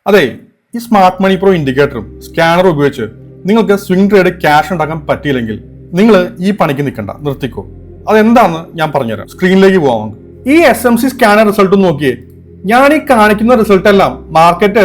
അതെ, ഈ smart money pro ഇൻഡിക്കേറ്ററും സ്കാനറും ഉപയോഗിച്ച് നിങ്ങൾക്ക് സ്വിംഗ് ട്രേഡ് ക്യാഷ് ഉണ്ടാക്കാൻ പറ്റിയില്ലെങ്കിൽ നിങ്ങൾ ഈ പണിക്ക് നിൽക്കണ്ട, നിർത്തിക്കോ. അതെന്താണെന്ന് ഞാൻ പറഞ്ഞുതരാം. സ്ക്രീനിലേക്ക് പോവാം. ഈ SMC സ്കാനർ റിസൾട്ട് നോക്കിയേ. ഞാൻ ഈ കാണിക്കുന്ന റിസൾട്ട് എല്ലാം മാർക്കറ്റ്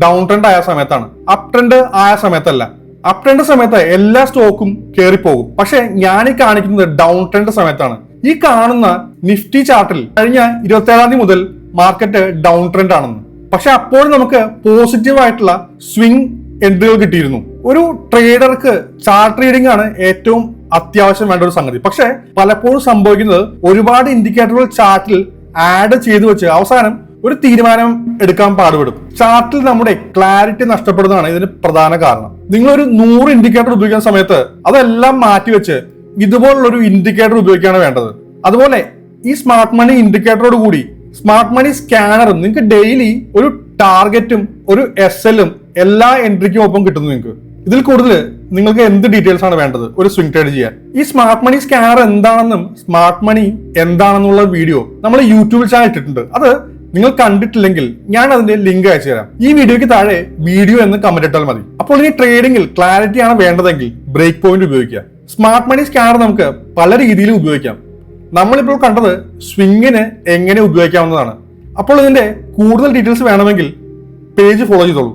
ഡൗൺ ട്രെൻഡ് ആയ സമയത്താണ്, അപ് ട്രെൻഡ് ആയ സമയത്തല്ല. അപ് ട്രെൻഡ് സമയത്ത് എല്ലാ സ്റ്റോക്കും കയറിപ്പോകും. പക്ഷെ ഞാൻ ഈ കാണിക്കുന്നത് ഡൗൺ ട്രെൻഡ് സമയത്താണ്. ഈ കാണുന്ന നിഫ്റ്റി ചാർട്ടിൽ കഴിഞ്ഞ 27-ാം തീയതി മുതൽ മാർക്കറ്റ് ഡൗൺ ട്രെൻഡ് ആണെന്ന്. പക്ഷെ അപ്പോൾ നമുക്ക് പോസിറ്റീവ് ആയിട്ടുള്ള സ്വിംഗ് എൻട്രികൾ കിട്ടിയിരുന്നു. ഒരു ട്രേഡർക്ക് ചാർട്ട് റീഡിംഗ് ആണ് ഏറ്റവും അത്യാവശ്യം വേണ്ട ഒരു സംഗതി. പക്ഷെ പലപ്പോഴും സംഭവിക്കുന്നത് ഒരുപാട് ഇൻഡിക്കേറ്ററുകൾ ചാർട്ടിൽ ആഡ് ചെയ്തു വെച്ച് അവസാനം ഒരു തീരുമാനം എടുക്കാൻ പാടുപെടും. ചാർട്ടിൽ നമ്മുടെ ക്ലാരിറ്റി നഷ്ടപ്പെടുന്നതാണ് ഇതിന് പ്രധാന കാരണം. നിങ്ങളൊരു 100 ഇൻഡിക്കേറ്റർ ഉപയോഗിക്കുന്ന സമയത്ത് അതെല്ലാം മാറ്റിവെച്ച് ഇതുപോലുള്ള ഒരു ഇൻഡിക്കേറ്റർ ഉപയോഗിക്കുകയാണ് വേണ്ടത്. അതുപോലെ ഈ സ്മാർട്ട് മണി ഇൻഡിക്കേറ്ററോട് കൂടി സ്മാർട്ട് മണി സ്കാനറും നിങ്ങൾക്ക് ഡെയിലി ഒരു ടാർഗറ്റും ഒരു SL-ഉം എല്ലാ എൻട്രിക്കും ഒപ്പം കിട്ടുന്നു. നിങ്ങൾക്ക് ഇതിൽ കൂടുതൽ നിങ്ങൾക്ക് എന്ത് ഡീറ്റെയിൽസ് ആണ് വേണ്ടത് ഒരു സ്വിംഗ് ട്രേഡ് ചെയ്യാൻ? ഈ സ്മാർട്ട് മണി സ്കാനർ എന്താണെന്നും സ്മാർട്ട് മണി എന്താണെന്നുള്ള വീഡിയോ നമ്മൾ യൂട്യൂബ് ചാനൽ ഇട്ടിട്ടുണ്ട്. അത് നിങ്ങൾ കണ്ടിട്ടില്ലെങ്കിൽ ഞാൻ അതിന്റെ ലിങ്ക് അയച്ചു തരാം. ഈ വീഡിയോയ്ക്ക് താഴെ വീഡിയോ എന്ന് കമന്റ് ഇട്ടാൽ മതി. അപ്പോൾ ഇനി ട്രേഡിംഗിൽ ക്ലാരിറ്റി ആണ് വേണ്ടതെങ്കിൽ ബ്രേക്ക് പോയിന്റ് ഉപയോഗിക്കുക. സ്മാർട്ട് മണി സ്കാനർ നമുക്ക് പല രീതിയിലും ഉപയോഗിക്കാം. നമ്മളിപ്പോൾ കണ്ടത് സ്വിങ്ങിന് എങ്ങനെ ഉപയോഗിക്കാവുന്നതാണ്. അപ്പോൾ ഇതിന്റെ കൂടുതൽ ഡീറ്റെയിൽസ് വേണമെങ്കിൽ പേജ് ഫോളോ ചെയ്തോളൂ.